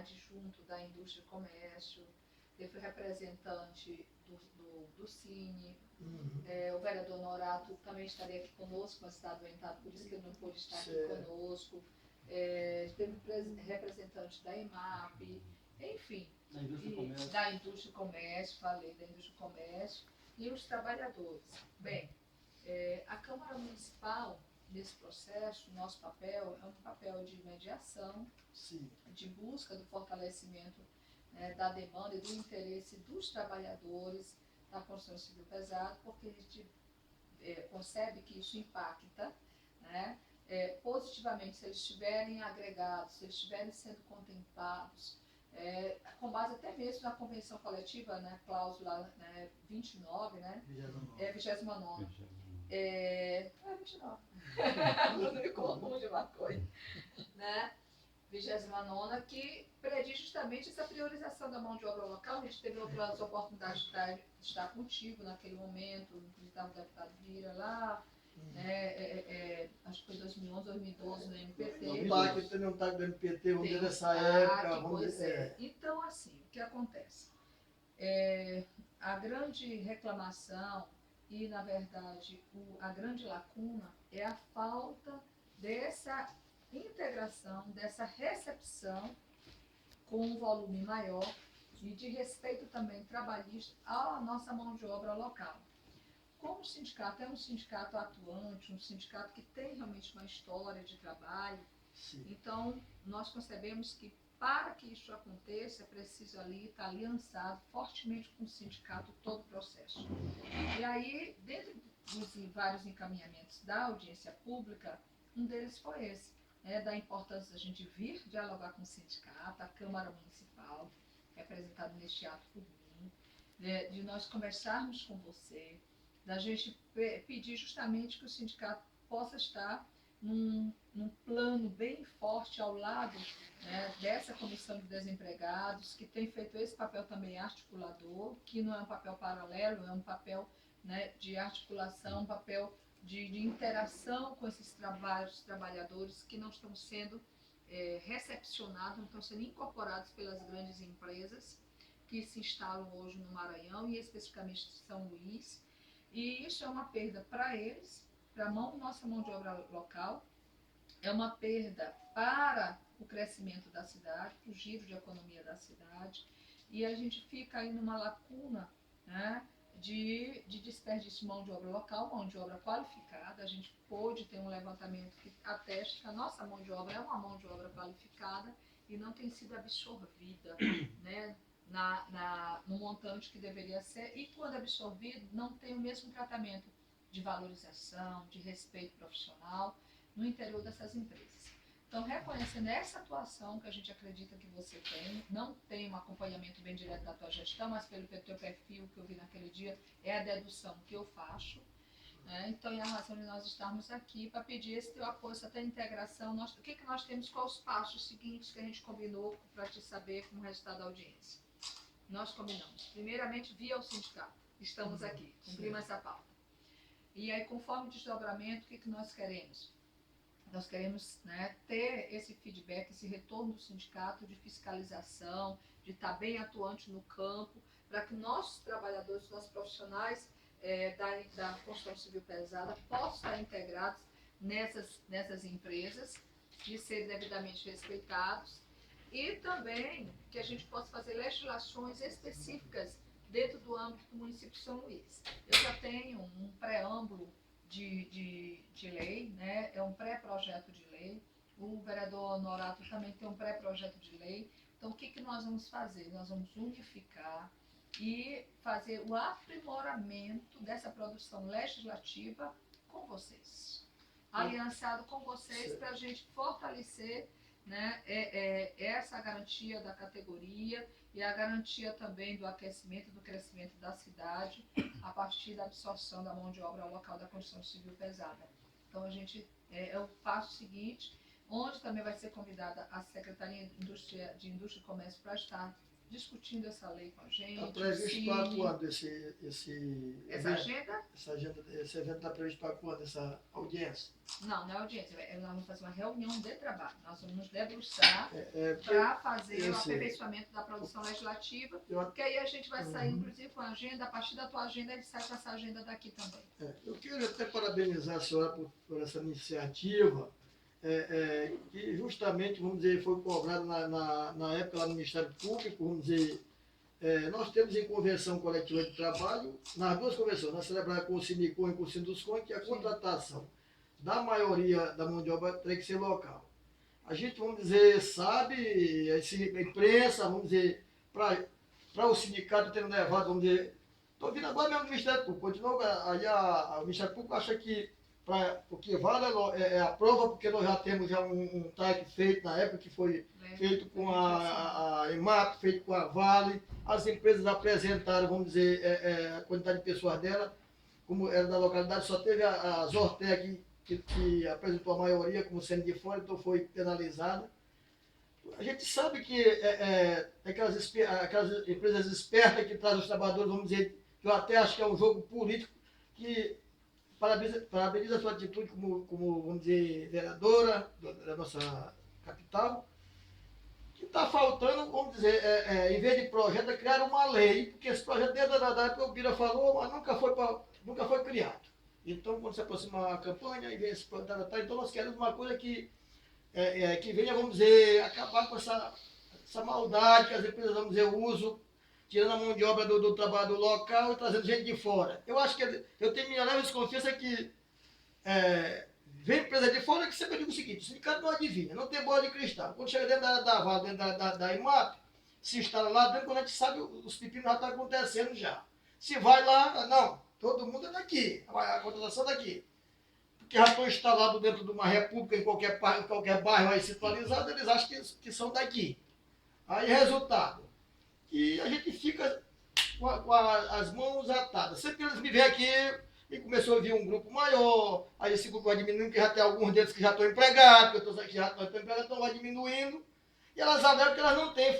adjunto da Indústria e Comércio, ele foi representante do Cine, o vereador Norato também estaria aqui conosco, mas está adoentado, por isso que ele não pôde estar aqui conosco. Teve representante da EMAP, enfim, da Indústria e Comércio, falei da Indústria e Comércio, e os trabalhadores. Bem, a Câmara Municipal, nesse processo, nosso papel é um papel de mediação, sim, de busca do fortalecimento da demanda e do interesse dos trabalhadores da construção civil pesada, porque a gente concebe que isso impacta, né, positivamente se eles estiverem agregados, se eles estiverem sendo contemplados, com base até mesmo na convenção coletiva, né, cláusula 29, né, 29. 29. Não me confunde uma coisa, né? 29ª, que prediz justamente essa priorização da mão de obra local. A gente teve outras oportunidades de estar contigo naquele momento, inclusive estava o deputado Vira lá, acho que foi 2011, 2012 no MPT. O PAC também um TAC do MPT, vamos dizer, nessa época. Então, assim, o que acontece? A grande reclamação e, na verdade, a grande lacuna é a falta dessa integração, dessa recepção com um volume maior e de respeito também trabalhista à nossa mão de obra local. Como o sindicato é um sindicato atuante, um sindicato que tem realmente uma história de trabalho, sim, então nós concebemos que para que isso aconteça é preciso ali estar aliançado fortemente com o sindicato todo o processo. E aí, dentro dos vários encaminhamentos da audiência pública, um deles foi esse, da importância da gente vir dialogar com o sindicato, a Câmara Municipal, representado neste ato por mim, de nós conversarmos com você, da gente pedir justamente que o sindicato possa estar num plano bem forte ao lado, dessa comissão de desempregados, que tem feito esse papel também articulador, que não é um papel paralelo, é um papel de articulação, um papel de interação com esses trabalhadores que não estão sendo recepcionados, não estão sendo incorporados pelas grandes empresas que se instalam hoje no Maranhão e especificamente em São Luís. E isso é uma perda para eles, para a nossa mão de obra local, é uma perda para o crescimento da cidade, para o giro de economia da cidade, e a gente fica aí numa lacuna, de desperdício de mão de obra local, mão de obra qualificada. A gente pôde ter um levantamento que atesta que a nossa mão de obra é uma mão de obra qualificada e não tem sido absorvida, no montante que deveria ser, e quando absorvido não tem o mesmo tratamento de valorização, de respeito profissional no interior dessas empresas. Então, reconhecendo essa atuação que a gente acredita que você tem, não tem um acompanhamento bem direto da tua gestão, mas pelo teu perfil que eu vi naquele dia, é a dedução que eu faço. Então, é a razão de nós estarmos aqui para pedir esse teu apoio, essa tua integração. O que nós temos, quais os passos seguintes que a gente combinou para te saber como resultado da audiência? Nós combinamos, primeiramente, via o sindicato. Estamos aqui, cumprimos essa pauta. E aí, conforme o desdobramento, o que nós queremos? Nós queremos ter esse feedback, esse retorno do sindicato de fiscalização, de estar bem atuante no campo, para que nossos trabalhadores, nossos profissionais da construção civil pesada possam estar integrados nessas empresas, de serem devidamente respeitados, e também que a gente possa fazer legislações específicas dentro do âmbito do município de São Luís. Eu já tenho um preâmbulo de lei, é um pré-projeto de lei. O vereador Norato também tem um pré-projeto de lei. Então, o que nós vamos fazer? Nós vamos unificar e fazer o aprimoramento dessa produção legislativa com vocês. Aliançado com vocês para a gente fortalecer essa garantia da categoria e a garantia também do aquecimento e do crescimento da cidade a partir da absorção da mão de obra local da construção civil pesada. Então, a gente é o passo seguinte, onde também vai ser convidada a Secretaria de Indústria e Comércio para estar discutindo essa lei com a gente. Está previsto para quando essa agenda? Esse evento está previsto para quando, essa audiência? Não é audiência. Nós vamos fazer uma reunião de trabalho. Nós vamos nos debruçar para fazer o aperfeiçoamento da produção legislativa, porque aí a gente vai sair, inclusive, com a agenda. A partir da tua agenda, ele sai com essa agenda daqui também. Eu queria até parabenizar a senhora por essa iniciativa, que justamente, vamos dizer, foi cobrado na época lá no Ministério Público, vamos dizer, nós temos em convenção coletiva de trabalho, nas duas convenções, na celebrada com o Sindico e com o Sinduscon, que a contratação da maioria da mão de obra tem que ser local. A gente, vamos dizer, sabe, a imprensa, vamos dizer, para o sindicato ter levado, vamos dizer, estou vindo agora mesmo do Ministério Público, continua, aí o Ministério Público acha que o que vale é a prova, porque nós já temos um TAC feito na época, que foi feito com a EMAP, feito com a Vale. As empresas apresentaram, vamos dizer, a quantidade de pessoas dela, como era da localidade, só teve a Zortec que apresentou a maioria como sendo de fora, então foi penalizada. A gente sabe que aquelas empresas espertas que trazem os trabalhadores, vamos dizer, que eu até acho que é um jogo político, que parabeniza a sua atitude como, vamos dizer, vereadora da nossa capital, que está faltando, vamos dizer, em vez de projeto, é criar uma lei, porque esse projeto, desde da época o Bira falou, mas nunca foi criado. Então, quando se aproxima a campanha e vem esse projeto, então nós queremos uma coisa que venha, vamos dizer, acabar com essa maldade que as empresas, vamos dizer, usam, tirando a mão de obra do trabalho local e trazendo gente de fora. Eu acho que eu tenho minha leve desconfiança que vem empresa de fora, que sempre eu digo o seguinte: o sindicato não adivinha, não tem bola de cristal. Quando chega dentro da Vale, dentro da IMAP, se instala lá dentro, quando a gente sabe, os pepinos já estão acontecendo já. Se vai lá, não, todo mundo é daqui, a contratação é daqui. Porque já estão instalados dentro de uma república, em qualquer bairro aí situalizado, eles acham que são daqui. Aí, resultado, e a gente fica com as mãos atadas. Sempre que eles me veem aqui, e começou a vir um grupo maior, aí esse grupo vai diminuindo, que já tem alguns deles que já estão empregados, que outros que já estão empregados, então vai diminuindo. E elas alegam que elas não têm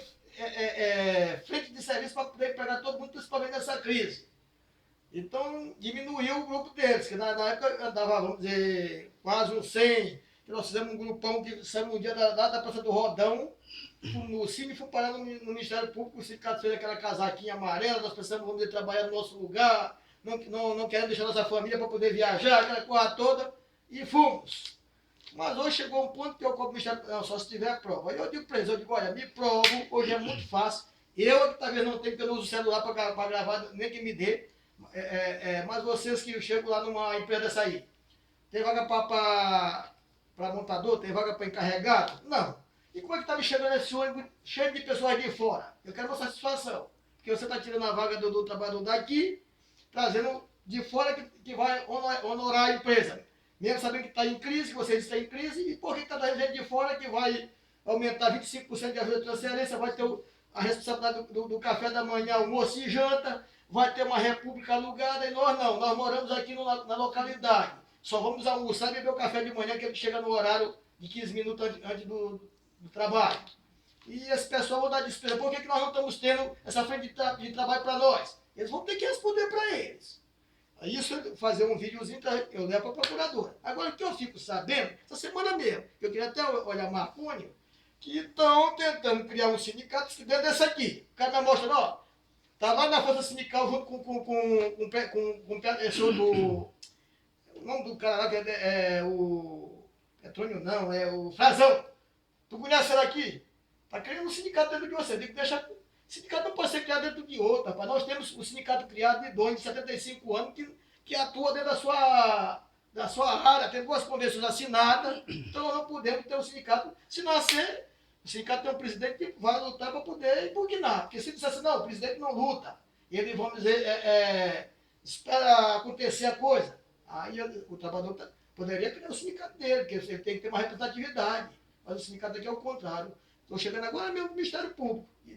frente de serviço para poder empregar todo mundo, principalmente nessa crise. Então, diminuiu o grupo deles, que na época andava, vamos dizer, quase uns 100, que nós fizemos um grupão que saímos um dia da Praça do Rodão, no Cine, fomos parar no Ministério Público, o sindicato fez aquela casaquinha amarela, nós precisamos, vamos dizer, trabalhar no nosso lugar, não querendo deixar nossa família para poder viajar, aquela coisa toda, e fomos. Mas hoje chegou um ponto que eu cobro o Ministério, não, só se tiver prova. Aí eu digo para eles, olha, me provo, hoje é muito fácil, eu que talvez não tenho, porque eu não uso celular para gravar, nem que me dê, mas vocês que chegam lá numa empresa dessa aí, tem vaga para montador, tem vaga para encarregado? Não. E como é que está me chegando esse ônibus cheio de pessoas de fora? Eu quero uma satisfação. Porque você está tirando a vaga do trabalhador daqui, trazendo de fora que vai honorar a empresa. Mesmo sabendo que está em crise, que vocês estão em crise, e por que está trazendo gente de fora que vai aumentar 25% de ajuda de transferência, vai ter a responsabilidade do café da manhã, almoço e janta, vai ter uma república alugada, e nós moramos aqui na localidade. Só vamos almoçar e beber o café de manhã, que ele chega no horário de 15 minutos antes do trabalho. E esse pessoal vai dar despesa. Por que nós não estamos tendo essa frente de trabalho para nós? Eles vão ter que responder para eles. Isso, fazer um videozinho, eu levo para a procuradora. Agora, o que eu fico sabendo, essa semana mesmo, eu queria até olhar Marconi, que estão tentando criar um sindicato dentro dessa aqui. O cara me mostra, ó, tá lá na força sindical junto com o pessoal do... O nome do cara lá, que é o... Petrônio não, é o Frazão. Tu conhece ela aqui? Está criando um sindicato dentro de você. Tem que deixar. O sindicato não pode ser criado dentro de outro. Rapaz. Nós temos um sindicato criado de dono de 75 anos que atua dentro da sua área. Tem duas convenções assinadas. Então nós não podemos ter um sindicato. Se nascer, o sindicato tem um presidente que vai lutar para poder impugnar. Porque se disser assim, não, o presidente não luta. Ele, vamos dizer, espera acontecer a coisa. Aí o trabalhador poderia criar o sindicato dele, porque ele tem que ter uma representatividade. Mas o sindicato aqui é o contrário. Estou chegando agora mesmo no Ministério Público, de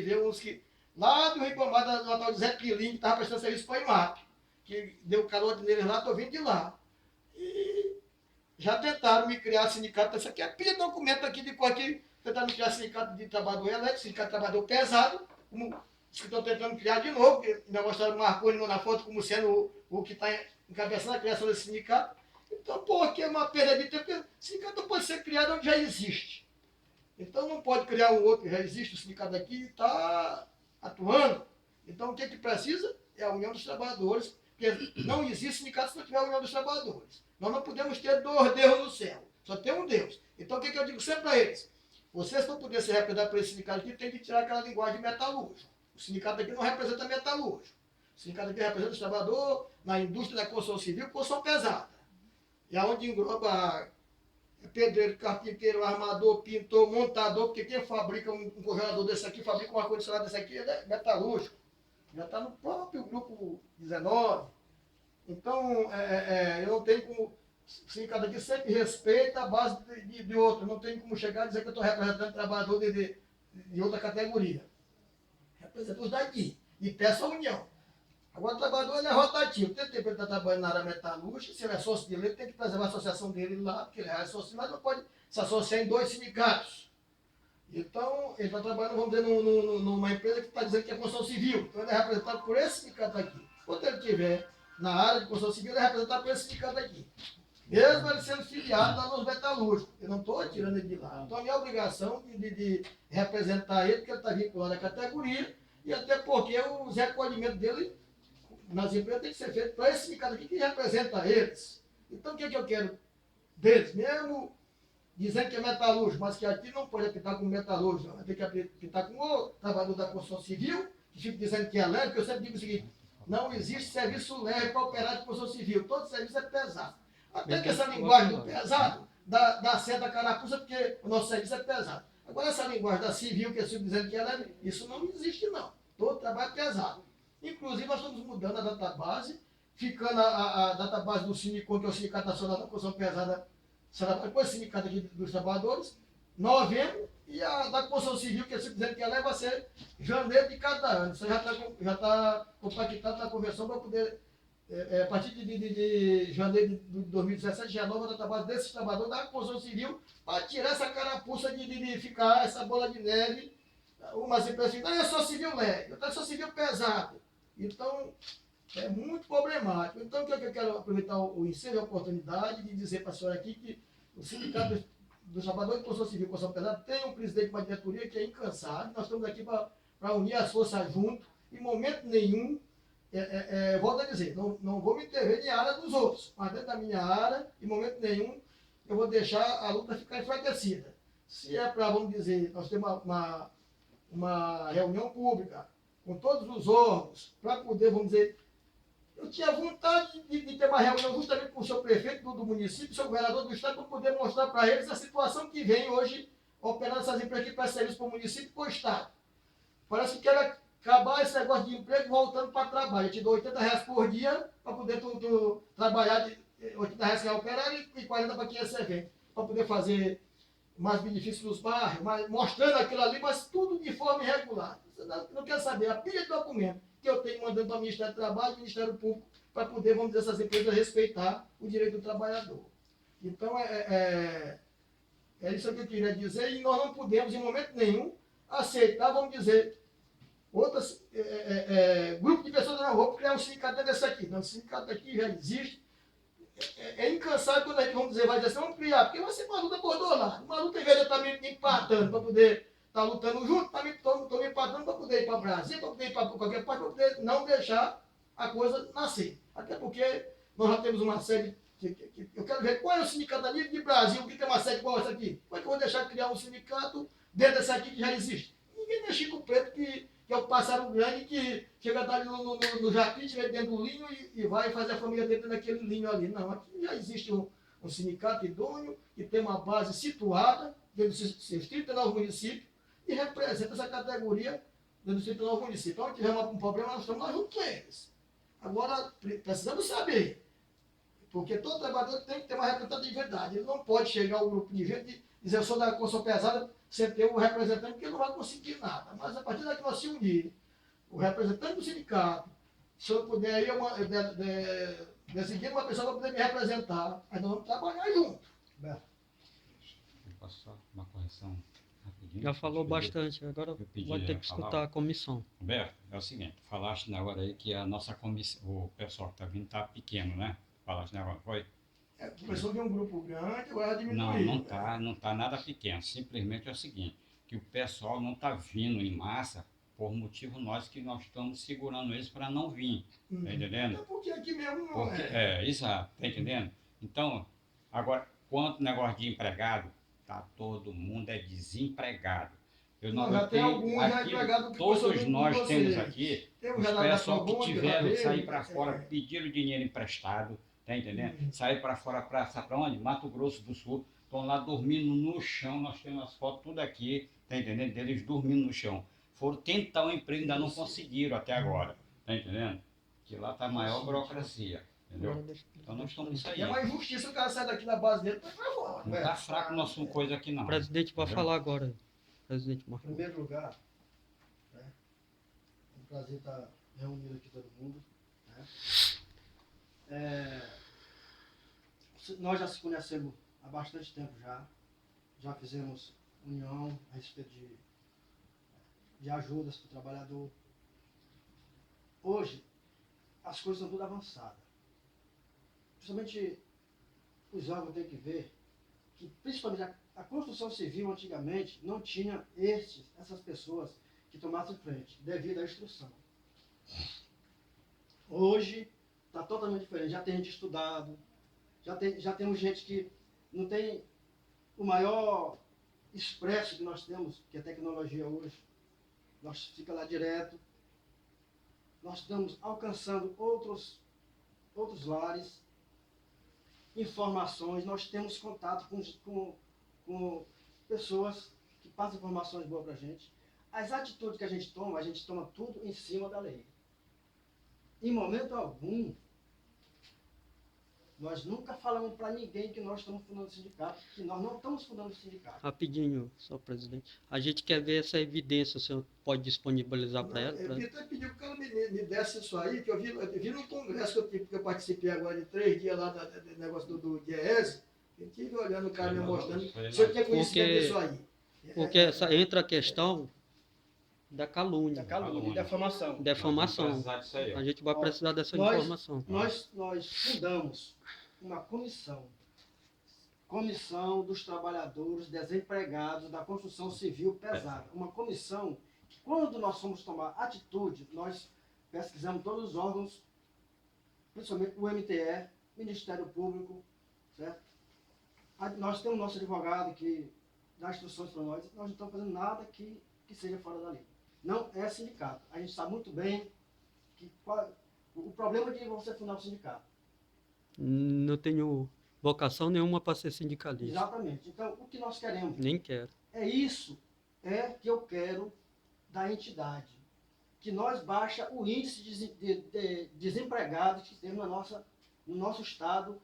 ver uns que, lá do Ribamar, da tal de Zé Pilim, que estava prestando serviço para a IMAP, que deu calote neles lá, estou vindo de lá. E já tentaram me criar sindicato, isso aqui é pilha de documento aqui, de qual aqui, tentando criar sindicato de trabalhador elétrico, sindicato de trabalhador pesado, como os que estão tentando criar de novo, porque ainda mostraram o Marconi na foto como sendo o que está encabeçando a criação desse sindicato. Então, pô, aqui é uma perda de tempo, porque o sindicato não pode ser criado onde já existe. Então não pode criar um outro que já existe, o sindicato aqui está atuando. Então o que precisa é a união dos trabalhadores, porque não existe sindicato se não tiver a união dos trabalhadores. Nós não podemos ter dois Deus no céu, só tem um Deus. Então o que eu digo sempre para eles? Vocês, para poder ser representados por esse sindicato aqui, tem que tirar aquela linguagem metalúrgica. O sindicato aqui não representa metalúrgico. O sindicato aqui representa os trabalhadores na indústria da construção civil, construção pesada. E aonde engloba pedreiro, carpinteiro, armador, pintor, montador, porque quem fabrica um congelador desse aqui, fabrica um ar-condicionado desse aqui, ele é metalúrgico. Já está no próprio grupo 19. Então, eu não tenho como, sim, cada aqui sempre respeita a base de outro. Não tenho como chegar e dizer que eu estou representando trabalhador de outra categoria. Represento os daqui. E peço a união. Agora, o trabalhador ele é rotativo. Tem tempo que ele está trabalhando na área metalúrgica, se ele é sócio dele, ele tem que preservar a associação dele lá, porque ele é sócio, mas não pode se associar em dois sindicatos. Então, ele está trabalhando, vamos dizer, numa empresa que está dizendo que é construção civil. Então, ele é representado por esse sindicato aqui. Quando ele estiver na área de construção civil, ele é representado por esse sindicato aqui. Mesmo ele sendo filiado lá nos metalúrgicos. Eu não estou tirando ele de lá. Então, a minha obrigação de representar ele, porque ele está vinculado à categoria, e até porque os recolhimentos dele nas empresas tem que ser feito para esse sindicato aqui que representa eles. Então, o que eu quero deles? Mesmo dizendo que é metalúrgico, mas que aqui não pode apitar com metalúrgico, vai ter que apitar com o trabalhador da construção civil, que fica dizendo que é leve, porque eu sempre digo o seguinte, não existe serviço leve para operar de construção civil, todo serviço é pesado. Até que essa linguagem do pesado dá certa carapuça, porque o nosso serviço é pesado. Agora, essa linguagem da civil, que é dizendo que é leve, isso não existe não. Todo trabalho é pesado. Inclusive, nós estamos mudando a database, ficando a database do Sindicato, que é o Sindicato Nacional da Construção Pesada, depois o Sindicato aqui dos Trabalhadores, novembro, e a da Construção Civil, que é simplesmente que ela vai ser janeiro de cada ano. Isso já está compactado na convenção para poder, a partir de janeiro de 2017, já é nova database desses trabalhadores da Construção Civil, para tirar essa carapuça de ficar essa bola de neve. Umas empresas assim, não, eu sou civil leve, eu sou civil pesado. Então, é muito problemático. Então, o que eu quero aproveitar o ensejo e a oportunidade de dizer para a senhora aqui que o Sindicato dos Trabalhadores de Construção Civil e Construção Pesada tem um presidente, uma diretoria que é incansável. Nós estamos aqui para unir as forças junto. Em momento nenhum, volto a dizer, não vou me intervir em área dos outros, mas dentro da minha área, em momento nenhum, eu vou deixar a luta ficar enfraquecida. Se é para, vamos dizer, nós temos uma reunião pública com todos os órgãos, para poder, vamos dizer, eu tinha vontade de ter uma reunião justamente com o seu prefeito do município, o seu governador do estado, para poder mostrar para eles a situação que vem hoje operando essas empresas que prestam serviço para o município e para o estado. Parece que quer acabar esse negócio de emprego voltando para trabalho. Eu te dou R$80 por dia para poder tu trabalhar, R$80 que é operário e 40 para quem é servente, para poder fazer mais benefícios nos bairros, mostrando aquilo ali, mas tudo de forma irregular. Você não quer saber a pilha de documento que eu tenho mandando para o Ministério do Trabalho e o Ministério Público para poder, vamos dizer, essas empresas respeitar o direito do trabalhador. Então, é isso que eu queria dizer, e nós não podemos, em momento nenhum, aceitar, vamos dizer, outras grupo de pessoas, não, vou criar um sindicato desse aqui. Não, o sindicato aqui já existe. É incansável quando a gente, vamos dizer, vai dizer assim, vamos criar, porque vai ser uma luta por dois lados. Uma luta, em vez de eu estar me empatando para poder estar lutando junto, estou me empatando para poder ir para Brasília, para poder ir para qualquer parte, para poder não deixar a coisa nascer. Até porque nós já temos uma série, eu quero ver qual é o sindicato ali de Brasil, o que tem uma série igual essa aqui. Como é que eu vou deixar criar um sindicato dentro dessa aqui que já existe? Ninguém é Chico Preto, que é o pássaro grande que chega a estar ali no japite, dentro do linho e vai fazer a família dentro daquele linho ali. Não, aqui já existe um sindicato idôneo que tem uma base situada dentro dos seus 39 municípios e representa essa categoria dentro dos 39 municípios. Então, se tiver um problema, nós estamos lá junto com eles. Agora, precisamos saber, porque todo trabalhador tem que ter uma representatividade. Ele não pode chegar ao grupo de gente e dizer, eu sou da construção pesada, sem ter um representante, porque ele não vai conseguir nada. Mas a partir daqui nós se unir, o representante do sindicato, se eu puder aí, decidir uma pessoa para poder me representar, aí nós vamos trabalhar junto. Eu posso só uma correção rapidinho. seguinte. Já falou eu pedi- bastante, agora eu pedi vai ter a que escutar palavra. a comissão. Roberto, é o seguinte, falaste na hora aí que a nossa comissão, o pessoal que está vindo está pequeno, né? Falaste na hora, foi? Começou de um grupo grande, agora Não, diminuiu. não tá nada pequeno. Simplesmente é o seguinte, que o pessoal não está vindo em massa por motivo nós que nós estamos segurando eles para não vir. Tá entendendo? Até porque aqui mesmo não Porque, exato, tá entendendo? Então, agora, quanto negócio de empregado, tá todo mundo é desempregado. Eu não Já tem alguns já aqui, empregados que todos gostam de nós vocês. temos aqui, Temos os já da pessoal que Cobonde, tiveram Rabeiro, sair para fora, pediram dinheiro emprestado, tá entendendo? Sair para fora, sabe para onde? Mato Grosso do Sul, estão lá dormindo no chão, nós temos as fotos tudo aqui, tá entendendo? Deles dormindo no chão. Foram tentar um emprego, ainda não conseguiram até agora, tá entendendo? Que lá tá a maior burocracia, entendeu? Então nós estamos nisso aí. E é uma injustiça o cara sair daqui da base dele para fora. Não tá fraco nosso coisa aqui não. O presidente vai entendeu? falar agora. Presidente Em Marcos. primeiro lugar, né, é um prazer estar reunido aqui todo mundo. Né? Nós já se conhecemos há bastante tempo já fizemos união a respeito de ajudas para o trabalhador. Hoje, as coisas estão tudo avançadas. Principalmente os órgãos têm que ver que, principalmente a construção civil antigamente não tinha essas pessoas que tomassem frente, devido à instrução. Hoje está totalmente diferente, já tem gente estudado, já temos gente que não tem o maior expresso que nós temos, que é a tecnologia hoje. Nós fica lá direto. Nós estamos alcançando outros lares, informações, nós temos contato com pessoas que passam informações boas para a gente. As atitudes que a gente toma tudo em cima da lei. Em momento algum, nós nunca falamos para ninguém que nós estamos fundando sindicato, que nós não estamos fundando sindicato. Rapidinho, senhor presidente. A gente quer ver essa evidência, o senhor pode disponibilizar para ela? Eu até pedi que o cara me desse isso aí, que eu vi no congresso que eu participei agora de 3 dias lá do negócio do DIEESE, eu estive olhando o cara me mostrando se eu tinha conhecimento disso aí. Porque entra a questão da calúnia. Da calúnia, da defamação. Defamação. A gente vai precisar dessa informação. Nós fundamos uma comissão dos trabalhadores desempregados da construção civil pesada. Uma comissão que, quando nós fomos tomar atitude, nós pesquisamos todos os órgãos, principalmente o MTE, Ministério Público, certo? Nós temos nosso advogado que dá instruções para nós não estamos fazendo nada que seja fora da lei. Não é sindicato. A gente sabe muito bem que o problema de você fundar um sindicato. Não tenho vocação nenhuma para ser sindicalista. Exatamente. Então, o que nós queremos? Nem quero. Que eu quero da entidade. Que nós baixa o índice de desempregados que temos no nosso estado.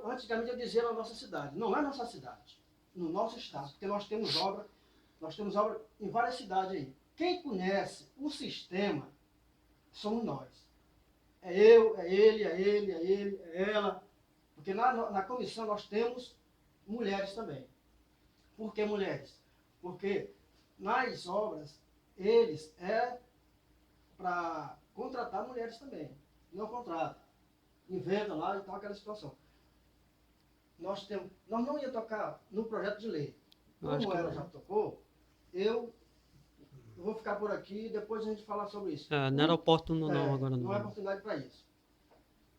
Antigamente eu dizia na nossa cidade. Não é nossa cidade. No nosso estado. Porque nós temos obra em várias cidades aí. Quem conhece o sistema somos nós. É eu, é ele, é ela. Porque na comissão nós temos mulheres também. Por que mulheres? Porque nas obras, eles para contratar mulheres também. Não contrata. Inventa lá e tal, aquela situação. Nós não ia tocar no projeto de lei. Como ela já tocou, eu vou ficar por aqui e depois a gente falar sobre isso. Não era oportuno não, agora não. Não é oportunidade para isso.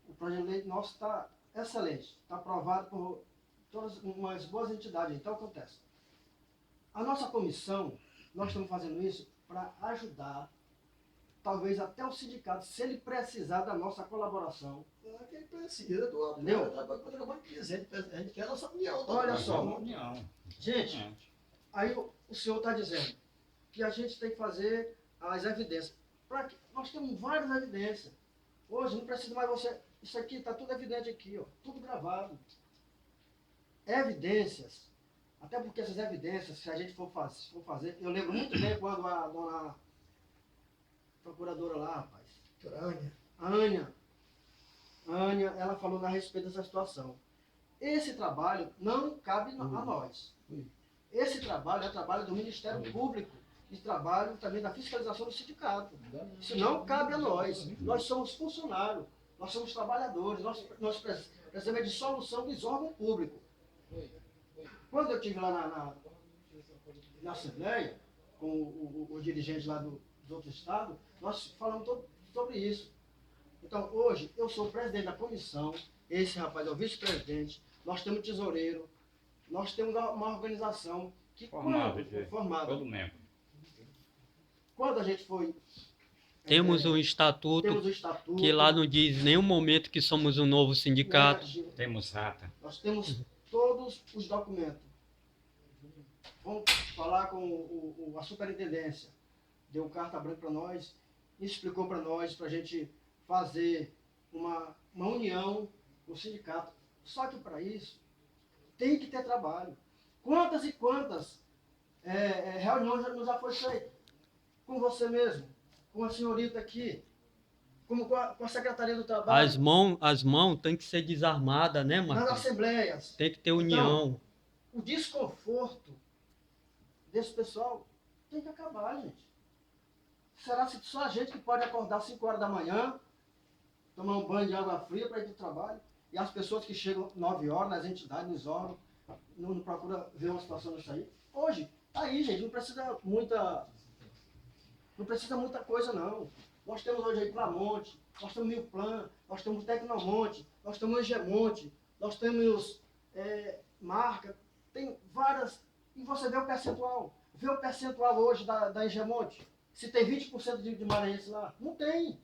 O projeto de lei nosso está excelente. Está aprovado por todas umas boas entidades. Então, acontece. A nossa comissão, nós estamos fazendo isso para ajudar, talvez até o sindicato, se ele precisar da nossa colaboração. É que ele precisa do trabalho que a gente quer a nossa união. Olha só. Gente, aí o senhor está dizendo que a gente tem que fazer as evidências. Nós temos várias evidências. Hoje não precisa mais você... Isso aqui está tudo evidente aqui, ó, tudo gravado. Evidências. Até porque essas evidências, se a gente for fazer... Eu lembro muito bem quando a dona procuradora lá, rapaz, Ania, ela falou a respeito dessa situação. Esse trabalho não cabe a nós. Esse trabalho é trabalho do Ministério Público e trabalho também da fiscalização do sindicato. Isso não cabe a nós. Nós somos funcionários, nós somos trabalhadores, nós precisamos de solução dos órgãos públicos. Quando eu estive lá na Assembleia, com o dirigente lá dos outros estados, nós falamos sobre isso. Então, hoje, eu sou o presidente da comissão, esse rapaz é o vice-presidente, nós temos tesoureiro, nós temos uma organização que formada. Todo membro. Quando a gente foi... Temos um estatuto que lá não diz em nenhum momento que somos um novo sindicato. Temos ata. Nós temos todos os documentos. Vamos falar com a superintendência. Deu carta branca para nós, explicou para nós, para a gente fazer uma união com o sindicato. Só que para isso, tem que ter trabalho. Quantas e quantas reuniões já foi feita? Com você mesmo, com a senhorita aqui, com a Secretaria do Trabalho. As mãos têm que ser desarmadas, né, Marcos? Nas assembleias. Tem que ter união. Então, o desconforto desse pessoal tem que acabar, gente. Será que só a gente que pode acordar às 5 horas da manhã, tomar um banho de água fria para ir para o trabalho, e as pessoas que chegam 9 horas nas entidades, nos órgãos, não procuram ver uma situação dessa aí? Hoje, tá aí, gente, não precisa muita coisa, não. Nós temos hoje aí Plamonte, nós temos Milplan, nós temos Tecnomonte, nós temos Egemonte, nós temos Marca, tem várias. E você vê o percentual. Vê o percentual hoje da Egemonte. Se tem 20% de maranhenses lá. Não tem.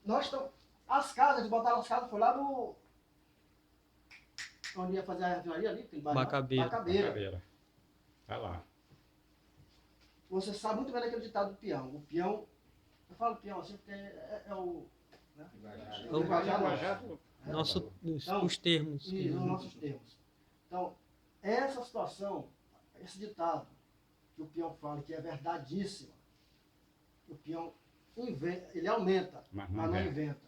Nós estamos... As casas, eles botaram as casas, foi lá no... Onde ia fazer a refinaria ali? Bacabeira. Tá lá. Você sabe muito bem daquele ditado do peão. O peão... Eu falo peão assim porque é o... Né? É o Guajá. Os termos. Os nossos termos. Então, essa situação, esse ditado que o peão fala, que é verdadíssima, o peão inventa, ele aumenta, mas não inventa.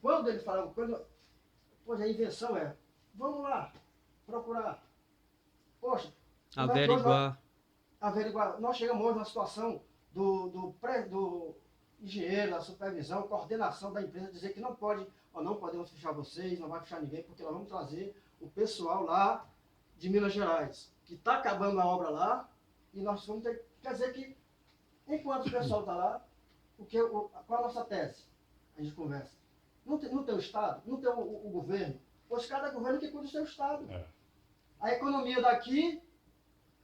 Quando ele fala, pois a invenção é, vamos lá, procurar. Poxa, Averiguar. Nós chegamos hoje na situação do engenheiro, da supervisão, coordenação da empresa, dizer que não podemos fechar vocês, não vai fechar ninguém, porque nós vamos trazer o pessoal lá de Minas Gerais, que está acabando a obra lá, e nós vamos ter... Quer dizer que, enquanto o pessoal está lá, qual a nossa tese? A gente conversa. Não tem o Estado, não tem o governo, pois cada governo que cuida do seu Estado. A economia daqui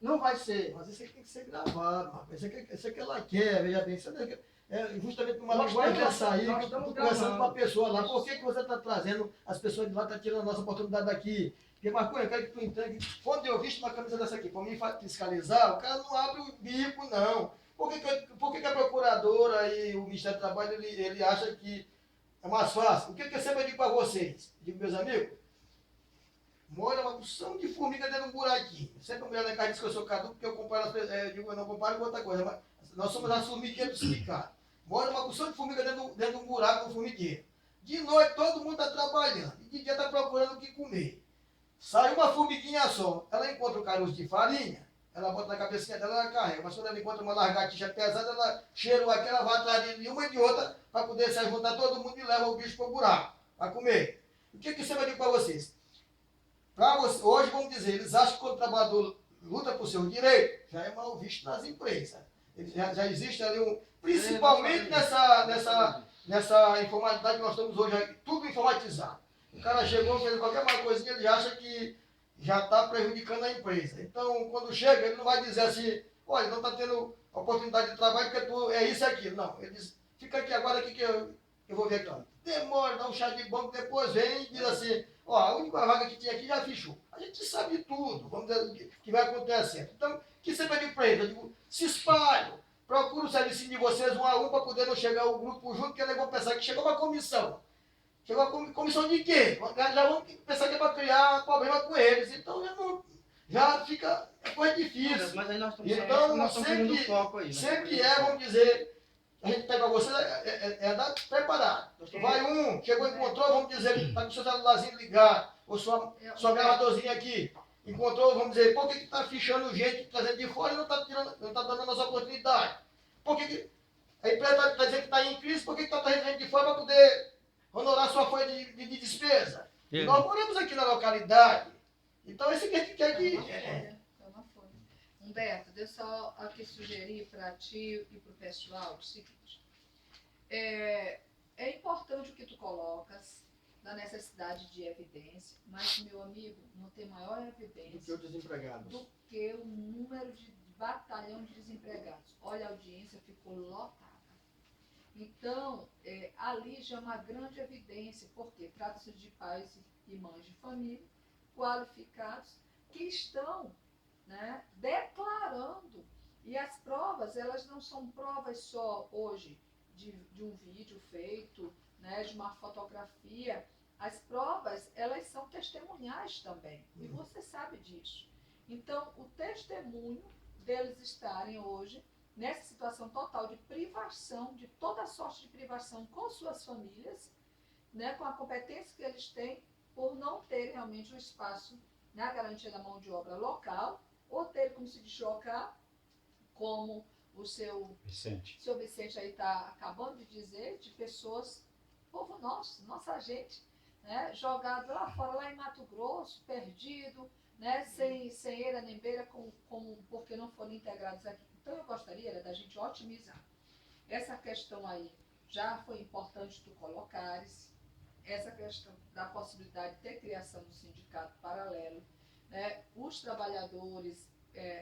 não vai ser... Mas isso aqui tem que ser gravado, isso aqui ela quer, veja bem, isso justamente uma Nós linguagem estamos- dessa aí, nós que estamos conversando gravando. com a pessoa lá, por que você está trazendo as pessoas de lá, está tirando a nossa oportunidade daqui? Porque, Marco, eu quero que tu entenda que quando eu visto uma camisa dessa aqui, para mim fiscalizar, o cara não abre o bico, não. Por que a procuradora e o Ministério do Trabalho, ele acha que é mais fácil? O que eu sempre digo para vocês? Digo, meus amigos, mora uma porção de formiga dentro de um buraquinho. Sempre a mulher da casa diz que eu sou caduco, porque eu comparo eu não comparo com outra coisa, mas nós somos as formiguinhas do sindicato. Mora uma porção de formiga dentro de um buraco com formigueiro. De noite todo mundo está trabalhando, e de dia está procurando o que comer. Sai uma formiguinha só, ela encontra um caroço de farinha, ela bota na cabecinha dela, ela carrega. Mas quando ela encontra uma lagartixa pesada, ela cheirou aqui, ela vai atrás de uma e de outra, para poder se juntar todo mundo e leva o bicho para o buraco, para comer. O que você vai dizer para vocês? Hoje, vamos dizer, eles acham que quando o trabalhador luta por seu direito, já é mal visto nas empresas. Já existe ali principalmente nessa informalidade que nós estamos hoje, aqui, tudo informatizado. O cara chegou, fez qualquer coisinha, ele acha que já está prejudicando a empresa. Então, quando chega, ele não vai dizer assim, olha, não está tendo oportunidade de trabalho porque tu é isso e aquilo. Não, ele diz, fica aqui agora que eu vou ver aqui. Demora, dá um chá de banco, depois vem e diz assim, ó, a única vaga que tinha aqui já fechou. A gente sabe tudo, vamos dizer, o que vai acontecer. Então, que sempre eu digo para ele, eu digo, se espalham, procura o serviço de vocês um a um para poder não chegar o grupo junto, porque eles vão pensar que chegou uma comissão. Chegou a comissão de quê? Já vão pensar que é para criar problema com eles. Então já fica coisa difícil. Mas aí nós Então, perdendo o foco aí. sempre vamos dizer, a gente pega você, andar preparado. Vai chegou, encontrou, vamos dizer, está com o seu celularzinho ligado, ou sua gravadorzinha aqui. encontrou, vamos dizer, por que está fichando gente, trazendo de fora e não está dando a nossa oportunidade? Por que a empresa está dizendo que está em crise, por que está trazendo gente de fora para poder honorar sua folha de despesa? E nós moramos aqui na localidade. Então, esse que a gente quer que... É uma folha. Humberto, deixa eu só aqui sugerir para ti e para o pessoal o seguinte. É importante o que tu colocas, da necessidade de evidência, mas, meu amigo, não tem maior evidência do que o número de batalhão de desempregados. Olha, a audiência ficou lotada. Então, ali já é uma grande evidência, porque trata-se de pais e mães de família qualificados que estão, né, declarando. E as provas, elas não são provas só hoje de um vídeo feito, né, de uma fotografia. As provas, elas são testemunhais também, e você sabe disso. Então, o testemunho deles estarem hoje nessa situação total de privação, de toda sorte de privação com suas famílias, né, com a competência que eles têm, por não ter realmente um espaço na garantia da mão de obra local, ou ter como se deslocar, como o seu Vicente aí está acabando de dizer, de pessoas, povo nosso, nossa gente, né, jogado lá fora, lá em Mato Grosso, perdido, né, sem eira nem beira, porque não foram integrados aqui. Então, eu gostaria da gente otimizar. Essa questão aí já foi importante tu colocares, essa questão da possibilidade de ter criação do sindicato paralelo, né, os trabalhadores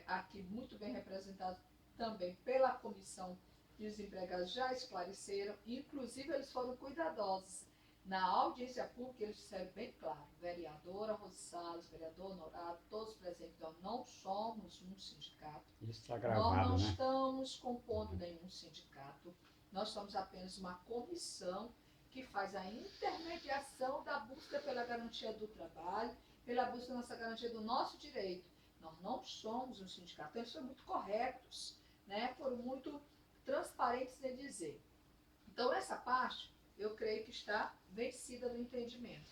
aqui muito bem representados também pela comissão de desempregados já esclareceram, inclusive eles foram cuidadosos. Na audiência pública, eles disseram bem claro, vereadora Rose Salles, vereador Honorado, todos presentes, nós não somos um sindicato. Isso está gravado, nós não né? estamos compondo nenhum sindicato, nós somos apenas uma comissão que faz a intermediação da busca pela garantia do trabalho, pela busca da nossa garantia do nosso direito. Nós não somos um sindicato. Então, eles foram muito corretos, né? Foram muito transparentes em dizer. Então, essa parte, eu creio que está vencida no entendimento.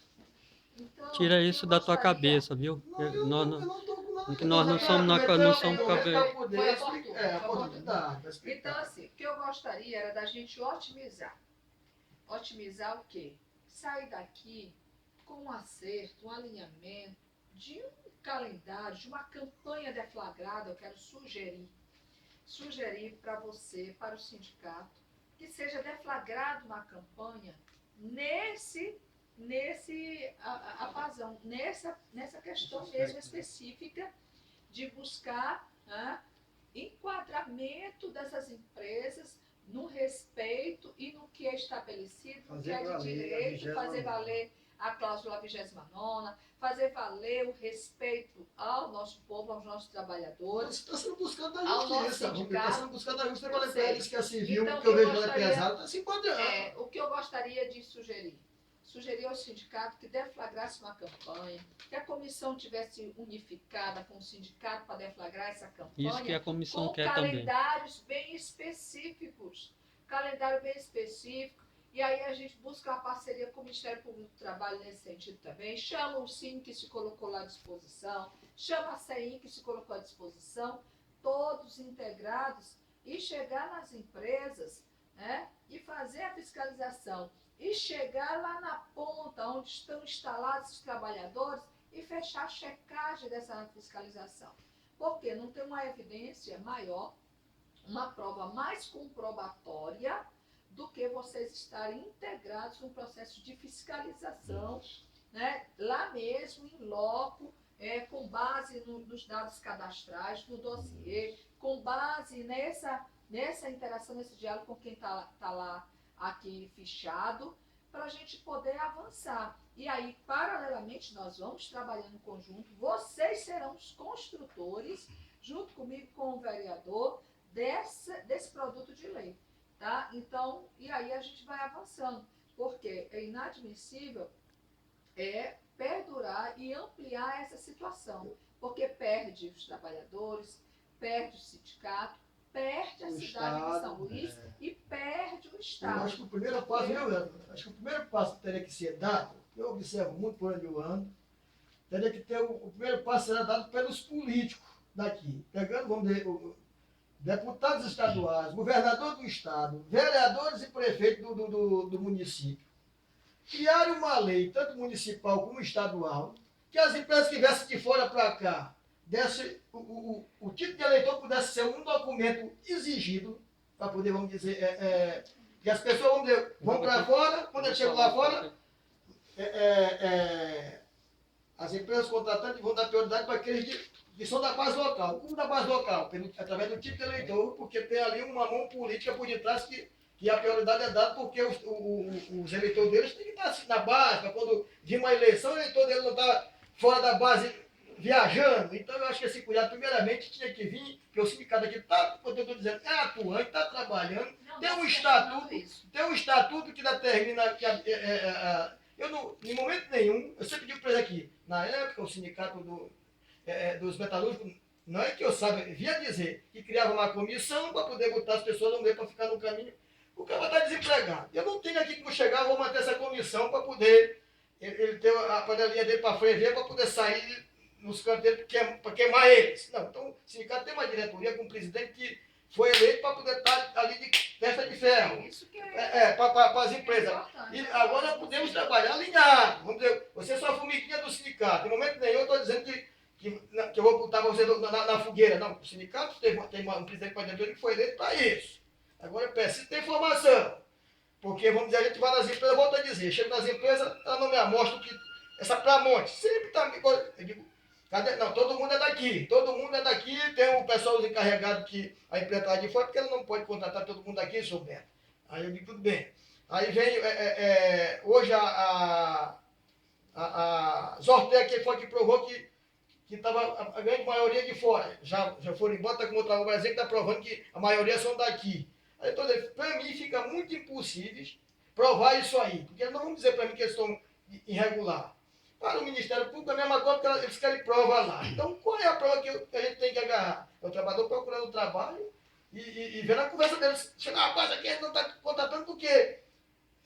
Então, tira isso da tua cabeça, viu? Eu não estou com nada. Que nós não somos cabeça. Foi oportuno. Oportunidade. Então, assim, o que eu gostaria era da gente otimizar. Otimizar o quê? Sair daqui com um acerto, um alinhamento de um calendário, de uma campanha deflagrada. Eu quero sugerir para você, para o sindicato, que seja deflagrada uma campanha nessa questão mesmo específica de buscar enquadramento dessas empresas no respeito e no que é estabelecido, no que é de direito, fazer valer a cláusula 29ª, fazer valer o respeito ao nosso povo, aos nossos trabalhadores. Está sendo buscado a ao nosso justiça. Está sindicato. sendo buscado a justiça para empresas que a civil, Então, que eu vejo gostaria- ela pesada, está se enquadrando. O que eu gostaria de sugerir ao sindicato que deflagrasse uma campanha, que a comissão tivesse unificada com o sindicato para deflagrar essa campanha, Isso que a comissão com quer também. calendários bem específicos. Calendário bem específico. E aí a gente busca uma parceria com o Ministério Público do Trabalho nesse sentido também. Chama o SIM que se colocou lá à disposição, chama a CEIM que se colocou à disposição, todos integrados, e chegar nas empresas, né, e fazer a fiscalização. E chegar lá na ponta, onde estão instalados os trabalhadores, e fechar a checagem dessa fiscalização. Porque não tem uma evidência maior, uma prova mais comprobatória do que vocês estarem integrados no processo de fiscalização, né, lá mesmo, em loco, com base nos dados cadastrais, no dossiê, com base nessa interação, nesse diálogo com quem está lá aqui fichado, para a gente poder avançar. E aí, paralelamente, nós vamos trabalhando em conjunto, vocês serão os construtores, junto comigo, com o vereador, desse produto de lei. Tá? Então, e aí a gente vai avançando, porque é inadmissível perdurar e ampliar essa situação, porque perde os trabalhadores, perde o sindicato, perde a cidade de São Luís e perde o Eu Estado. acho que o primeiro passo, viu, Leandro? Acho que o primeiro passo que teria que ser dado, eu observo muito por onde eu ando, teria que ter o primeiro passo será dado pelos políticos daqui. Pegando, vamos dizer, deputados estaduais, governador do estado, vereadores e prefeitos do município. Criaram uma lei, tanto municipal como estadual, que as empresas que viessem de fora para cá, o título de eleitor pudesse ser um documento exigido, para poder, vamos dizer, que as pessoas, vamos dizer, vão para fora, quando eles chegam lá fora, as empresas contratantes vão dar prioridade para aqueles que são da base local. Como da base local? Através do título de eleitor, porque tem ali uma mão política por detrás que a prioridade é dada porque os eleitores deles têm que estar assim, na base, para quando vir uma eleição, o eleitor dele não está fora da base viajando. Então eu acho que esse cuidado, primeiramente, tinha que vir, porque o sindicato aqui está, como eu estou dizendo, é atuante, está trabalhando, tem um estatuto que determina que eu não, em momento nenhum, eu sempre digo para eles aqui, na época o sindicato dos metalúrgicos, não é que eu saiba, via dizer que criava uma comissão para poder botar as pessoas no meio para ficar no caminho. O cara está desempregado. Eu não tenho aqui como chegar, vou manter essa comissão para poder ele ter a panelinha dele para frever, para poder sair nos canteiros para queimar eles. Não, então o sindicato tem uma diretoria com um presidente que foi eleito para poder estar ali de testa de ferro. Isso que para as empresas. E agora podemos trabalhar alinhado. Vamos dizer, você é só a formiguinha do sindicato. Em momento nenhum eu estou dizendo que eu vou botar você na fogueira. Não, o sindicato tem um presidente para diretoria que foi eleito para isso. Agora eu preciso ter informação. Porque, vamos dizer, a gente vai nas empresas, volto a dizer, chego nas empresas, ela não me amostra que essa Pramonte sempre está. Eu digo, cadê? Não, todo mundo é daqui. Todo mundo é daqui. Tem o pessoal encarregado que a empresa está de fora, porque ela não pode contratar todo mundo aqui, seu Beto. Aí eu digo, tudo bem. Aí vem, hoje a Zorteia que foi que provou que estava a grande maioria de fora. Já foram embora, está com outra no Brasil que está provando que a maioria são daqui. Aí, para mim fica muito impossível provar isso aí. Porque não vão dizer para mim que eles estão irregular. Para o Ministério Público, a mesma coisa que eles querem prova lá. Então, qual é a prova que a gente tem que agarrar? É o trabalhador procurando trabalho e vendo a conversa deles. Chega, rapaz, aqui a gente não está contratando porque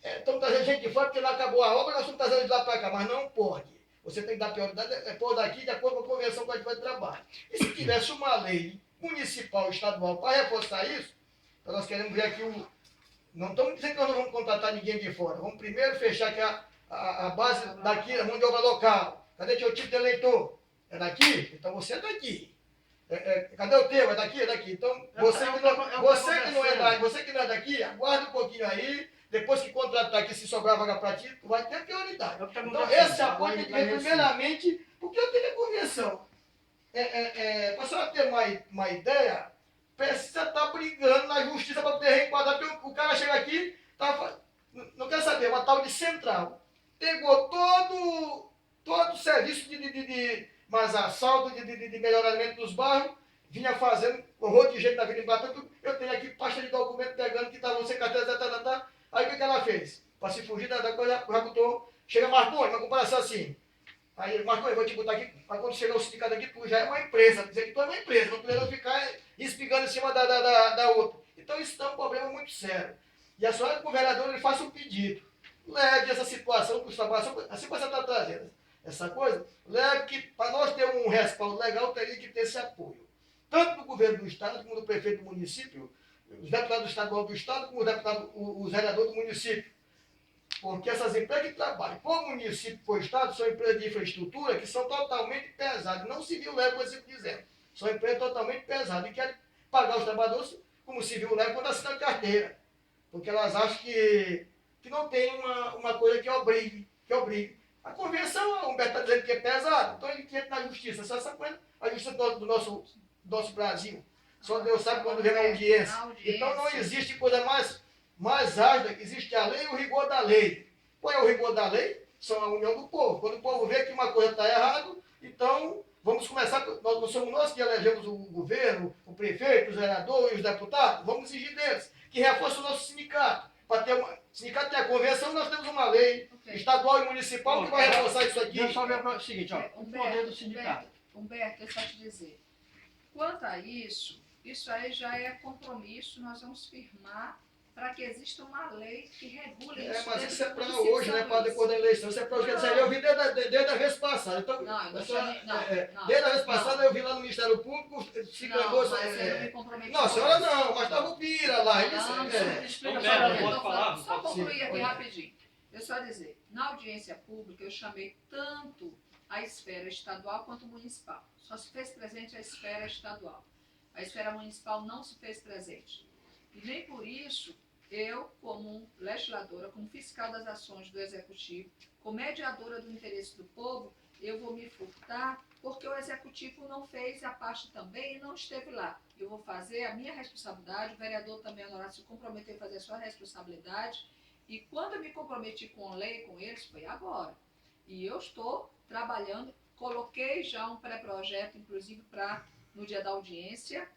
estamos trazendo gente de fora porque não acabou a obra, nós estamos trazendo de lá para cá. Mas não pode. Você tem que dar prioridade, pôr daqui de acordo com a convenção com a gente vai trabalhar. E se tivesse uma lei municipal, estadual, para reforçar isso, então nós queremos ver aqui não estamos dizendo que nós não vamos contratar ninguém de fora. Vamos primeiro fechar aqui a base daqui, a mão de obra local. Cadê teu tipo de eleitor? É daqui? Então você é daqui. Cadê o teu? É daqui? É daqui. Então você que não é daqui, aguarda um pouquinho aí. Depois que contratar aqui, se sobrar vaga para ti, tu vai ter prioridade. Então esse apoio tem que vir primeiramente, porque eu tenho a convenção. Para a senhora ter uma ideia, precisa estar brigando na justiça para poder reenquadrar, porque o cara chega aqui, não quer saber, uma tal de central. Pegou todo o serviço de mais assalto, de melhoramento dos bairros, vinha fazendo um rolo de jeito na vida em Batata. Eu tenho aqui pasta de documento pegando que estava sem carteira, Aí o que ela fez? Para se fugir da coisa, já botou. Chega Marconi, uma comparação assim. Aí, Marconi, eu vou te botar aqui, para quando chegar o sindicato aqui, tu já é uma empresa. Dizer que tu é uma empresa, não precisa ficar espigando em cima da outra. Então isso é um problema muito sério. E a senhora, como vereador, ele faça um pedido. Leve essa situação que os trabalhadores, assim você está trazendo essa coisa, leve que para nós ter um respaldo legal, teria que ter esse apoio. Tanto do governo do estado, como do prefeito do município, os deputados estaduais do estado, como os vereadores do município. Porque essas empresas que trabalham para o município e para o estado são empresas de infraestrutura que são totalmente pesadas. Não civil leva, como eu sempre dizendo. São empresas totalmente pesadas e querem pagar os trabalhadores como civil leva quando assinam carteira. Porque elas acham que não tem uma coisa que obrigue. A convenção, o Humberto está dizendo que é pesado, então ele quer na justiça. Essa coisa, a justiça do nosso Brasil. Só Deus sabe quando vem a audiência. Então não existe coisa mais ágil, existe a lei e o rigor da lei. Qual é o rigor da lei? São a união do povo. Quando o povo vê que uma coisa está errada, então vamos começar, não somos nós que elegemos o governo, o prefeito, os vereadores e os deputados, vamos exigir deles que reforcem o nosso sindicato. Para ter o sindicato tem a convenção, nós temos uma lei estadual e municipal que vai reforçar isso aqui. Deixa eu só ver o seguinte, o poder do sindicato. Humberto, eu só te dizer, quanto a isso aí já é compromisso, nós vamos firmar para que exista uma lei que regule isso. Mas isso é dentro do para município hoje, de não é São para Luís. depois da eleição. Isso é para hoje. Quer dizer, eu vi desde a vez passada. Então, Não, eu não a senhora, chamei, não, não. desde a vez Não. passada eu vi lá no Ministério Público, se Não, clamou. mas eu não me comprometi. Não, a senhora não, mas estava o Pira lá. Ele Não, disse, Então, só pera, eu pode tô falar? falando, só Pode concluir ser, aqui pode. rapidinho. Eu só dizer, na audiência pública eu chamei tanto a esfera estadual quanto municipal. Só se fez presente a esfera estadual. A esfera municipal não se fez presente. E nem por isso eu, como legisladora, como fiscal das ações do Executivo, como mediadora do interesse do povo, eu vou me furtar porque o Executivo não fez a parte também e não esteve lá. Eu vou fazer a minha responsabilidade, o vereador também, Honorácio, se comprometeu a fazer a sua responsabilidade, e quando eu me comprometi com a lei, com eles, foi agora. E eu estou trabalhando, coloquei já um pré-projeto, inclusive, para no dia da audiência,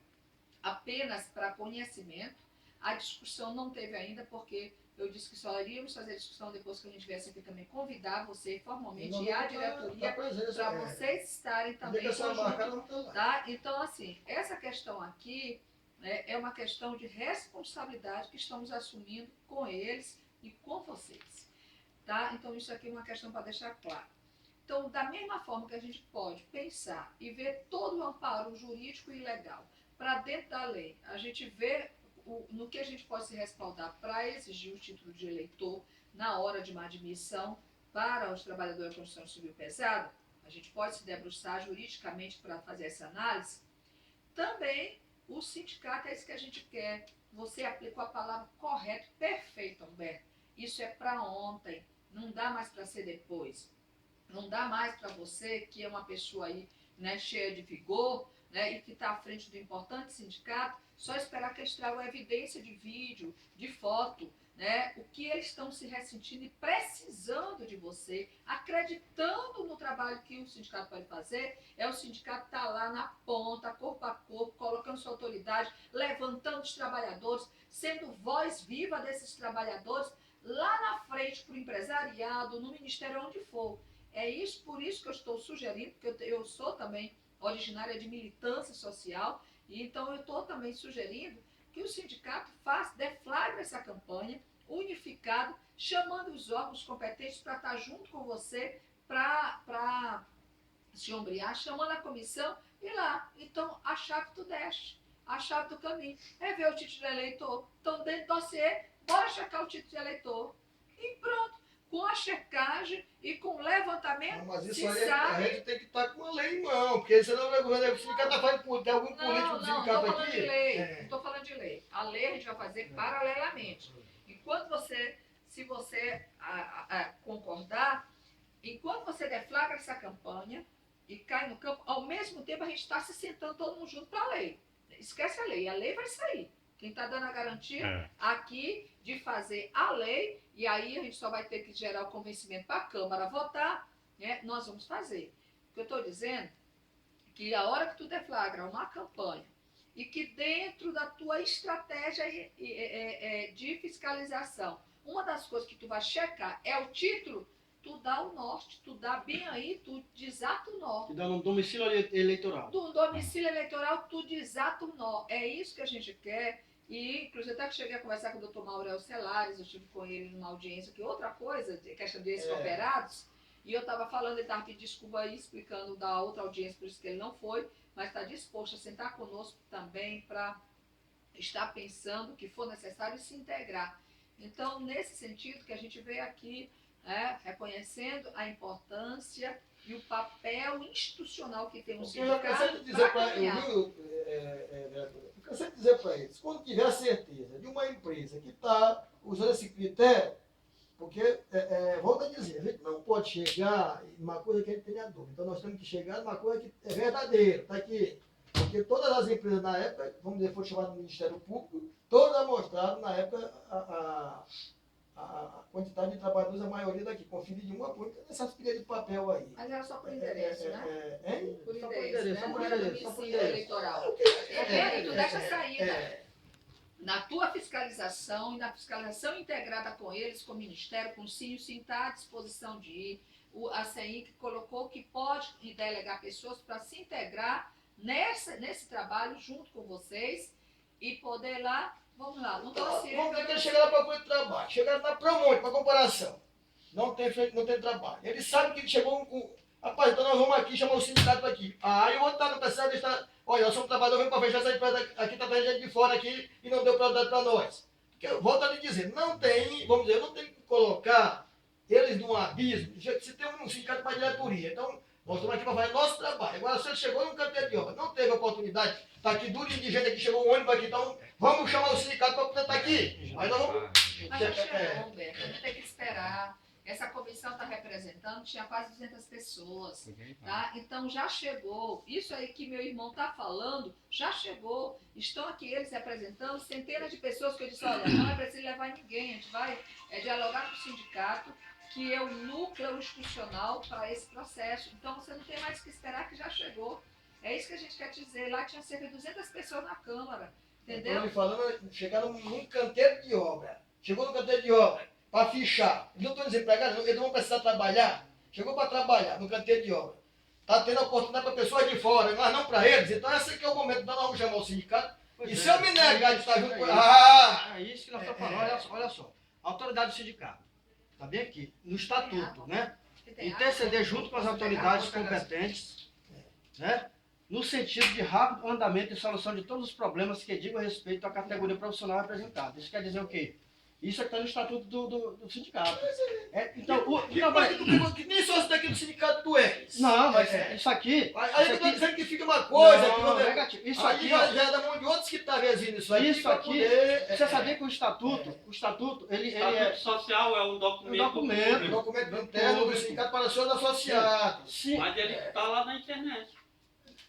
apenas para conhecimento. A discussão não teve ainda, porque eu disse que só iríamos fazer a discussão depois que a gente viesse aqui também convidar você formalmente e a diretoria para vocês estarem também conjunto, tá? Então, assim, essa questão aqui, né, é uma questão de responsabilidade que estamos assumindo com eles e com vocês, tá? Então, isso aqui é uma questão para deixar claro. Então, da mesma forma que a gente pode pensar e ver todo o amparo jurídico e legal para dentro da lei, a gente vê no que a gente pode se respaldar para exigir o título de eleitor na hora de uma admissão para os trabalhadores da construção civil pesada, a gente pode se debruçar juridicamente para fazer essa análise. Também o sindicato é isso que a gente quer. Você aplicou a palavra correta, perfeito, Humberto. Isso é para ontem, não dá mais para ser depois. Não dá mais para você, que é uma pessoa aí, né, cheia de vigor, né, e que está à frente do importante sindicato, só esperar que eles tragam evidência de vídeo, de foto, né, o que eles estão se ressentindo e precisando de você, acreditando no trabalho que o sindicato pode fazer, é o sindicato estar lá na ponta, corpo a corpo, colocando sua autoridade, levantando os trabalhadores, sendo voz viva desses trabalhadores, lá na frente para o empresariado, no ministério, onde for. É isso, por isso que eu estou sugerindo, porque eu sou também originária de militância social, e então eu estou também sugerindo que o sindicato deflagre essa campanha unificado, chamando os órgãos competentes para estar junto com você, para se ombrear, chamando a comissão e lá. Então, a chave do deste, a chave do caminho, é ver o título de eleitor. Então, dentro do dossiê, bora checar o título de eleitor. E pronto. Com a checagem e com o levantamento, mas isso se aí sabe... a gente tem que estar com uma lei em mão, porque senão o sindicato está falando de algum político do Não sindicato estou falando aqui. de lei, não estou falando de lei. A lei a gente vai fazer paralelamente. Enquanto você, se você concordar, enquanto você deflagra essa campanha e cai no campo, ao mesmo tempo a gente está se sentando todo mundo junto para a lei. Esquece a lei vai sair. Quem está dando a garantia aqui de fazer a lei, e aí a gente só vai ter que gerar o convencimento para a Câmara votar, né? Nós vamos fazer. O que eu estou dizendo que a hora que tu deflagra uma campanha e que dentro da tua estratégia de fiscalização, uma das coisas que tu vai checar é o título, tu dá o norte, tu dá bem aí, tu desata o nó. Que dá no domicílio eleitoral. Do domicílio eleitoral, tu desata o nó. É isso que a gente quer. E, inclusive, até que cheguei a conversar com o doutor Maurel Celares, eu estive com ele numa audiência, que outra coisa, questão de ex-cooperados, e eu estava falando, ele estava pedindo desculpa aí, explicando da outra audiência, por isso que ele não foi, mas está disposto a sentar conosco também para estar pensando o que for necessário e se integrar. Então, nesse sentido que a gente veio aqui reconhecendo a importância e o papel institucional que tem o sindicato para caminhar. Eu cansei de dizer para eles, quando tiver certeza de uma empresa que está usando esse critério, porque, volto a dizer, a gente não pode chegar em uma coisa que a gente tenha dúvida. Então, nós temos que chegar numa coisa que é verdadeira, está aqui. Porque todas as empresas na época, vamos dizer, foram chamadas do Ministério Público, todas mostraram na época a quantidade de trabalhadores, a maioria daqui, conferir de uma por nessas pilhas de papel aí. Mas era só por endereço, né? Por Só por endereço, endereço, né? só por Não era endereço, só por domicílio endereço. eleitoral. Tu deixa saída. Na tua fiscalização e na fiscalização integrada com eles, com o Ministério, com o CIO, sim, está à disposição de ir. A CEI que colocou que pode delegar pessoas para se integrar nesse trabalho junto com vocês e poder lá Vamos lá, não está ciente. Vamos ver que ele chega lá para procura de trabalho. Chega na Promonte, para comparação. Não tem trabalho. Ele sabe que ele chegou com. Rapaz, então nós vamos aqui chamar o sindicato aqui. Ah, eu vou estar no PCA, está. Olha, nós somos trabalhadores, vamos para fechar essa empresa aqui, está trazendo gente de fora aqui e não deu prioridade para nós. Porque eu volto a lhe dizer, não tem, vamos dizer, não tem que colocar eles num abismo. Se tem um sindicato para diretoria, então nós estamos aqui para fazer nosso trabalho. Agora, se ele chegou num canteiro de obra, não teve oportunidade, está aqui durinho de gente aqui, chegou um ônibus aqui, então vamos chamar o sindicato para poder estar aqui. Aí nós vamos. Mas já chegou, Humberto, a gente tem que esperar. Essa comissão está representando, tinha quase 200 pessoas, tá? Então já chegou, isso aí que meu irmão está falando, já chegou, estão aqui eles representando centenas de pessoas que eu disse, olha, não é preciso levar ninguém, a gente vai dialogar com o sindicato, que é o núcleo institucional para esse processo. Então você não tem mais que esperar, que já chegou. É isso que a gente quer dizer, lá tinha cerca de 200 pessoas na Câmara, entendeu? Estou falando, chegaram num canteiro de obra, chegou no canteiro de obra, para fichar. Eles não estão desempregados, eles não vão precisar trabalhar. Chegou para trabalhar no canteiro de obra. Está tendo oportunidade para pessoas de fora, mas não para eles. Então esse aqui é o momento de nós vamos chamar o sindicato. Pois E é, se eu me negar de estar junto com... É isso que nós estamos falando, olha só. A autoridade do sindicato, está bem aqui, no estatuto, né? Interceder junto com as autoridades competentes, né? No sentido de rápido andamento e solução de todos os problemas que digam respeito à categoria profissional representada. Isso quer dizer o quê? Isso está no estatuto do sindicato. Então, que nem sócio daqui do sindicato tu és. não, mas isso aqui... Aí eu estou dizendo que fica uma coisa... Não, negativo. Isso aí aqui, já é da mão de outros que está reagindo isso aí. isso aqui, você sabia que o estatuto, ele é social é um documento. Um documento interno do sindicato para seus associados. Sim, Mas ele está lá na internet.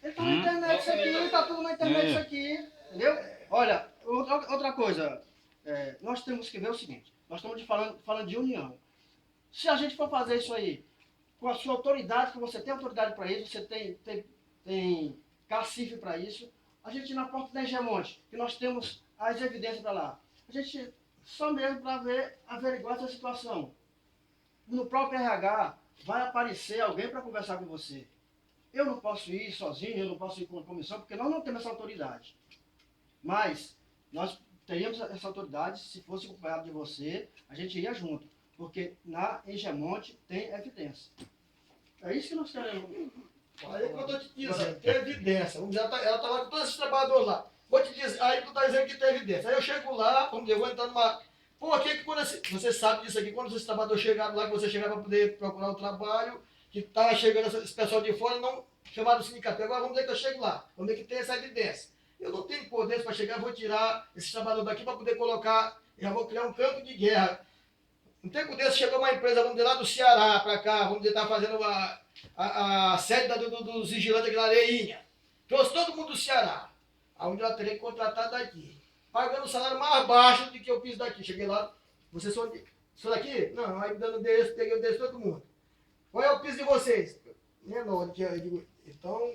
ele está na internet, isso aqui, ele está tudo na internet, isso aqui, entendeu? Olha, outra coisa, nós temos que ver o seguinte, nós estamos falando de união. Se a gente for fazer isso aí, com a sua autoridade, que você tem autoridade para isso, você tem cacife para isso, a gente na porta da Hegemonte, que nós temos as evidências para lá, a gente só mesmo para averiguar essa situação. No próprio RH vai aparecer alguém para conversar com você. Eu não posso ir sozinho, eu não posso ir com a comissão, porque nós não temos essa autoridade. Mas nós teríamos essa autoridade, se fosse acompanhado de você, a gente ia junto. Porque na Hegemonte tem evidência. É isso que nós queremos. Aí quando eu te dizendo, tem evidência. Vamos dizer, ela está lá com todos esses trabalhadores lá. Vou te dizer, aí tu está dizendo que tem evidência. Aí eu chego lá, vamos dizer, eu vou entrar numa... Pô, aqui que quando você sabe disso aqui, quando esses trabalhadores chegaram lá, que você chegava para poder procurar o trabalho, que estava chegando esse pessoal de fora, não chamaram o sindicato. Agora vamos dizer que eu chego lá, vamos dizer que tem essa evidência. Eu não tenho poder para chegar, vou tirar esses trabalhadores daqui para poder colocar, já vou criar um campo de guerra. Um tempo desse chegou uma empresa, vamos dizer, lá do Ceará para cá, vamos dizer, está fazendo a sede dos vigilantes aqui na Areinha. Trouxe todo mundo do Ceará, onde ela teria que contratar daqui, pagando o salário mais baixo do que eu fiz daqui. Cheguei lá, vocês são daqui? Não, aí me dando endereço, peguei o endereço de todo mundo. Qual é o piso de vocês? Menor, eu digo, então,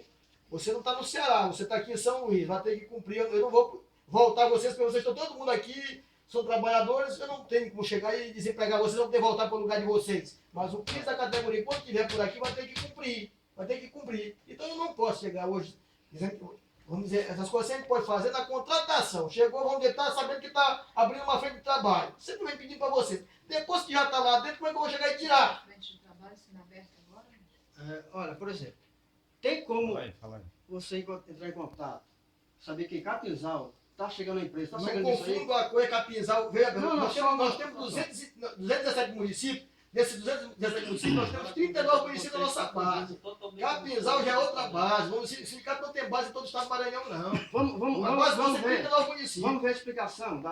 você não está no Ceará, você está aqui em São Luís, vai ter que cumprir, eu não vou voltar vocês, porque vocês estão todo mundo aqui, são trabalhadores, eu não tenho como chegar e desempregar vocês, vão ter que voltar para o lugar de vocês. Mas o piso da categoria, quando estiver por aqui, vai ter que cumprir. Então eu não posso chegar hoje, dizendo que, vamos dizer, essas coisas sempre pode fazer na contratação. Chegou, vamos dizer, está sabendo que está abrindo uma frente de trabalho. Sempre vem pedir para você. Depois que já está lá dentro, como é que eu vou chegar e tirar? Frente de trabalho sendo aberta agora? Olha, por exemplo, tem como Fala aí. você entrar em contato, saber que em Capinzal está chegando a empresa, está Não chegando isso aí? confundo a coisa Capinzal. Veja, Não, nós temos 217 municípios. Desses 217 municípios, nós temos 39 municípios da nossa base. Capinzal já é outra base. O sindicato não tem base em todo o estado do Maranhão, não. Vamos ver. 39 municípios. Vamos ver a explicação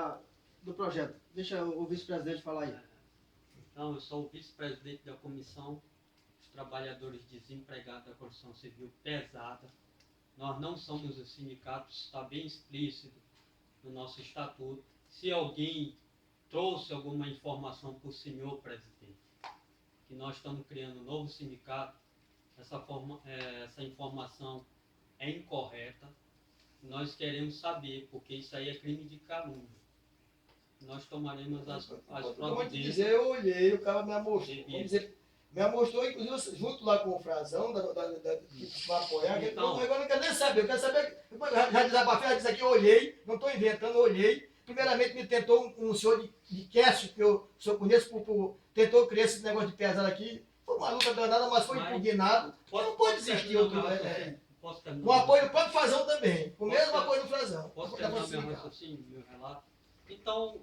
do projeto. Deixa o vice-presidente falar aí. Então, eu sou o vice-presidente da Comissão dos Trabalhadores Desempregados da Construção Civil Pesada. Nós não somos o sindicato, está bem explícito no nosso estatuto. Se alguém trouxe alguma informação para o senhor presidente, que nós estamos criando um novo sindicato, essa informação é incorreta, nós queremos saber, porque isso aí é crime de calúnia. Nós tomaremos as Vou te providências. dizer, eu olhei, o cara me amostrou. Vamos dizer, me amostrou, inclusive, junto lá com o Frazão, que vai apoiar. Então, Agora eu não quero nem saber, eu quero saber. Já desabafei, já disse aqui, eu olhei, não estou inventando, eu olhei. Primeiramente, me tentou um senhor de Cássio, que eu só conheço, tentou criar esse negócio de pesado aqui. Foi uma luta danada, mas foi impugnado. Não pode desistir. Com o apoio do próprio Frazão também. Com o mesmo apoio do Frazão. Posso terminar meu raciocínio, meu relato? Então,